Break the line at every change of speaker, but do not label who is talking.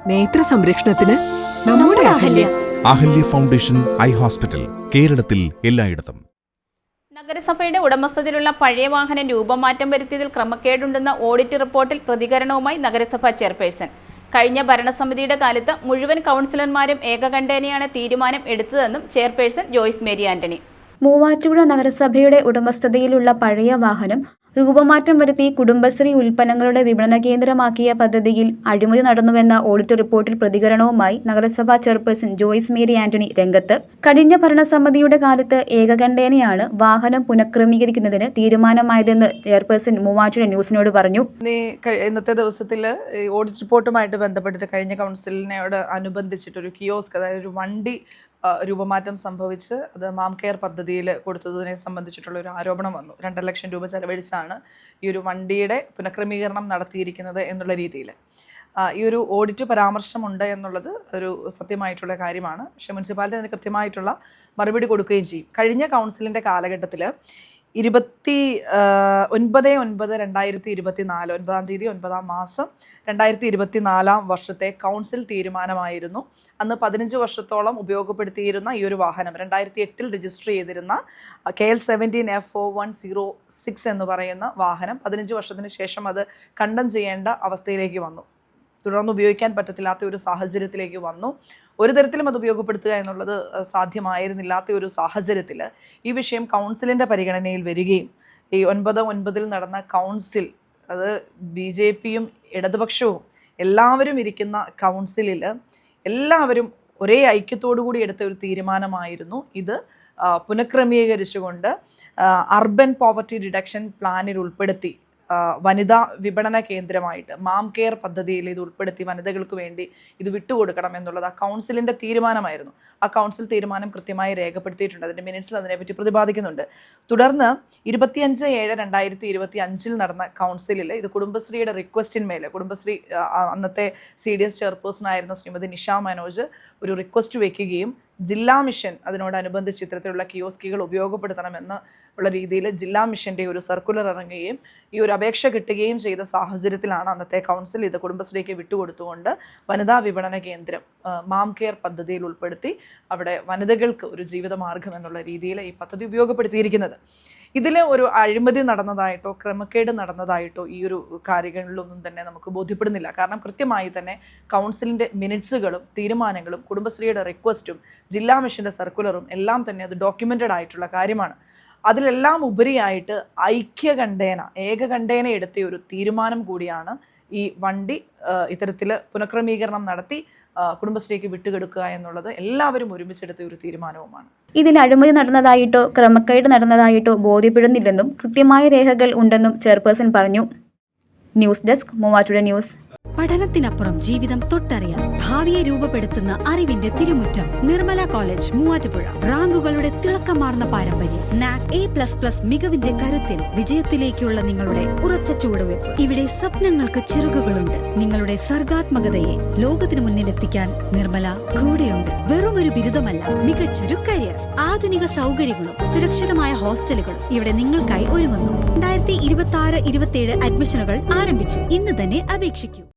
നേത്ര സംരക്ഷണത്തിന് നമ്മുടെ Ahalya.
Ahalya foundation eye hospital, കേരളത്തിൽ എല്ലായിടത്തും.
നഗരസഭയുടെ ഉടമസ്ഥതയിലുള്ള പഴയ വാഹനം രൂപമാറ്റം വരുത്തിയതിൽ ക്രമക്കേടുണ്ടെന്ന ഓഡിറ്റ് റിപ്പോർട്ടിൽ പ്രതികരണവുമായി നഗരസഭാ ചെയർപേഴ്സൺ. കഴിഞ്ഞ ഭരണസമിതിയുടെ കാലത്ത് മുഴുവൻ കൗൺസിലർമാരും ഏകകണ്ഠേനയാണ് തീരുമാനം എടുത്തതെന്നും ചെയർപേഴ്സൺ ജോയ്സ് മേരി ആന്റണി.
മൂവാറ്റുപുഴ നഗരസഭയുടെ ഉടമസ്ഥതയിലുള്ള പഴയ വാഹനം രൂപമാറ്റം വരുത്തി കുടുംബശ്രീ ഉൽപ്പന്നങ്ങളുടെ വിപണന കേന്ദ്രമാക്കിയ പദ്ധതിയിൽ അഴിമതി നടന്നുവെന്ന ഓഡിറ്റ് റിപ്പോർട്ടിൽ പ്രതികരണവുമായി നഗരസഭാ ചെയർപേഴ്സൺ ജോയ്സ് മേരി ആന്റണി രംഗത്ത്. കഴിഞ്ഞ ഭരണസമിതിയുടെ കാലത്ത് ഏകകണ്ഠേനയാണ് വാഹനം പുനഃക്രമീകരിക്കുന്നതിന് തീരുമാനമായതെന്ന് ചെയർപേഴ്സൺ മൂവാറ്റുപുഴ ന്യൂസിനോട് പറഞ്ഞു.
ഇന്നത്തെ ദിവസത്തിൽ ഓഡിറ്റ് റിപ്പോർട്ടുമായിട്ട് ബന്ധപ്പെട്ടിട്ട് കഴിഞ്ഞ കൗൺസിലിനോട് അനുബന്ധിച്ചിട്ടൊരു കിയോസ്ക്, അതായത് ഒരു വണ്ടി രൂപമാറ്റം സംഭവിച്ച് അത് മാം കെയർ പദ്ധതിയിൽ കൊടുത്തതിനെ സംബന്ധിച്ചിട്ടുള്ള ഒരു ആരോപണം വന്നു. 2 ലക്ഷം രൂപ ചെലവഴിച്ചാണ് ഈ ഒരു വണ്ടിയുടെ പുനഃക്രമീകരണം നടത്തിയിരിക്കുന്നത് എന്നുള്ള രീതിയിൽ ഈ ഒരു ഓഡിറ്റ് പരാമർശമുണ്ട് എന്നുള്ളത് ഒരു സത്യമായിട്ടുള്ള കാര്യമാണ്. പക്ഷേ മുനിസിപ്പാലിറ്റി അതിന് കൃത്യമായിട്ടുള്ള മറുപടി കൊടുക്കുകയും ചെയ്യും. കഴിഞ്ഞ കൗൺസിലിൻ്റെ കാലഘട്ടത്തിൽ 29/9/2024 9-ാം തീയതി 9-ാം മാസം 2024 വർഷത്തെ കൗൺസിൽ തീരുമാനമായിരുന്നു. അന്ന് 15 വർഷത്തോളം ഉപയോഗപ്പെടുത്തിയിരുന്ന ഈ ഒരു വാഹനം 2008 രജിസ്റ്റർ ചെയ്തിരുന്ന KL 17 F0106 എന്ന് പറയുന്ന വാഹനം 15 വർഷത്തിന് ശേഷം അത് കണ്ടം ചെയ്യേണ്ട അവസ്ഥയിലേക്ക് വന്നു. തുടർന്ന് ഉപയോഗിക്കാൻ പറ്റത്തില്ലാത്ത ഒരു സാഹചര്യത്തിലേക്ക് വന്നു. ഒരു തരത്തിലും അത് ഉപയോഗപ്പെടുത്തുക എന്നുള്ളത് സാധ്യമായിരുന്നില്ലാത്ത ഒരു സാഹചര്യത്തിൽ ഈ വിഷയം കൗൺസിലിൻ്റെ പരിഗണനയിൽ വരികയും ഈ 9/9 നടന്ന കൗൺസിൽ, അത് BJPയും ഇടതുപക്ഷവും എല്ലാവരും ഇരിക്കുന്ന കൗൺസിലിൽ എല്ലാവരും ഒരേ ഐക്യത്തോടു കൂടി എടുത്ത ഒരു തീരുമാനമായിരുന്നു ഇത്. പുനഃക്രമീകരിച്ചുകൊണ്ട് അർബൻ പോവർട്ടി റിഡക്ഷൻ പ്ലാനിൽ ഉൾപ്പെടുത്തി വനിതാ വിപണന കേന്ദ്രമായിട്ട് മാം കെയർ പദ്ധതിയിൽ ഇത് ഉൾപ്പെടുത്തി വനിതകൾക്ക് വേണ്ടി ഇത് വിട്ടുകൊടുക്കണം എന്നുള്ളത് ആ കൗൺസിലിൻ്റെ തീരുമാനമായിരുന്നു. ആ കൗൺസിൽ തീരുമാനം കൃത്യമായി രേഖപ്പെടുത്തിയിട്ടുണ്ട്. അതിൻ്റെ മിനിറ്റ്സിൽ അതിനെപ്പറ്റി പ്രതിപാദിക്കുന്നുണ്ട്. തുടർന്ന് 25/7/2025 നടന്ന കൗൺസിലിൽ ഇത് കുടുംബശ്രീയുടെ റിക്വസ്റ്റിന്മേൽ കുടുംബശ്രീ അന്നത്തെ CDS ചെയർപേഴ്സണായിരുന്ന ശ്രീമതി നിഷ മനോജ് ഒരു റിക്വസ്റ്റ് വയ്ക്കുകയും ജില്ലാ മിഷൻ അതിനോടനുബന്ധിച്ച് ഇത്തരത്തിലുള്ള കിയോസ്കുകൾ ഉപയോഗപ്പെടുത്തണമെന്ന് ഉള്ള രീതിയിൽ ജില്ലാ മിഷൻ്റെ ഒരു സർക്കുലർ ഇറങ്ങുകയും ഈ ഒരു അപേക്ഷ കിട്ടുകയും ചെയ്ത സാഹചര്യത്തിലാണ് അന്നത്തെ കൗൺസിൽ ഇത് കുടുംബശ്രീക്ക് വിട്ടുകൊടുത്തുകൊണ്ട് വനിതാ വിപണന കേന്ദ്രം മാം കെയർ പദ്ധതിയിൽ ഉൾപ്പെടുത്തി അവിടെ വനിതകൾക്ക് ഒരു ജീവിതമാർഗം എന്നുള്ള രീതിയിൽ ഈ പദ്ധതി ഉപയോഗപ്പെടുത്തിയിരിക്കുന്നത്. ഇതിൽ ഒരു അഴിമതി നടന്നതായിട്ടോ ക്രമക്കേട് നടന്നതായിട്ടോ ഈ ഒരു കാര്യങ്ങളിലൊന്നും തന്നെ നമുക്ക് ബോധ്യപ്പെടുന്നില്ല. കാരണം കൃത്യമായി തന്നെ കൗൺസിലിൻ്റെ മിനിറ്റ്സുകളും തീരുമാനങ്ങളും കുടുംബശ്രീയുടെ റിക്വസ്റ്റും ജില്ലാ മിഷൻ്റെ സർക്കുലറും എല്ലാം തന്നെ അത് ഡോക്യുമെൻ്റഡ് ആയിട്ടുള്ള കാര്യമാണ്. അതിലെല്ലാം ഉപരിയായിട്ട് ഏകകണ്ഠേന എടുത്ത ഒരു തീരുമാനം കൂടിയാണ് ഈ വണ്ടി ഇത്തരത്തിൽ പുനഃക്രമീകരണം നടത്തി കുടുംബശ്രീക്ക് വിട്ടുകൊടുക്കുക എന്നുള്ളത് എല്ലാവരും ഒരുമിച്ചെടുത്ത ഒരു തീരുമാനവുമാണ്.
ഇതിൽ അഴിമതി നടന്നതായിട്ടോ ക്രമക്കേട് നടന്നതായിട്ടോ ബോധ്യപ്പെടുന്നില്ലെന്നും കൃത്യമായ രേഖകൾ ഉണ്ടെന്നും ചെയർപേഴ്സൺ പറഞ്ഞു. News desk Muvattupuzha news.
പഠനത്തിനപ്പുറം ജീവിതം തൊട്ടറിയാം. ഭാവിയെ രൂപപ്പെടുത്തുന്ന അറിവിന്റെ തിരുമുറ്റം നിർമ്മല കോളേജ് മൂവാറ്റുപുഴ. റാങ്കുകളുടെ തിളക്കമാർന്ന പാരമ്പര്യം. NAC A++ മികവിന്റെ കരുത്തിൽ വിജയത്തിലേക്കുള്ള നിങ്ങളുടെ ഉറച്ച ചുവടുവെപ്പ്. ഇവിടെ സ്വപ്നങ്ങൾക്ക് ചിറകുകളുണ്ട്. നിങ്ങളുടെ സർഗാത്മകതയെ ലോകത്തിന് മുന്നിലെത്തിക്കാൻ നിർമ്മല കൂടെയുണ്ട്. വെറുമൊരു ബിരുദമല്ല, മികച്ചൊരു കരിയർ. ആധുനിക സൗകര്യങ്ങളും സുരക്ഷിതമായ ഹോസ്റ്റലുകളും ഇവിടെ നിങ്ങൾക്കായി ഒരുങ്ങുന്നു. 2026-27 അഡ്മിഷനുകൾ ആരംഭിച്ചു. ഇന്ന് തന്നെ അപേക്ഷിക്കൂ.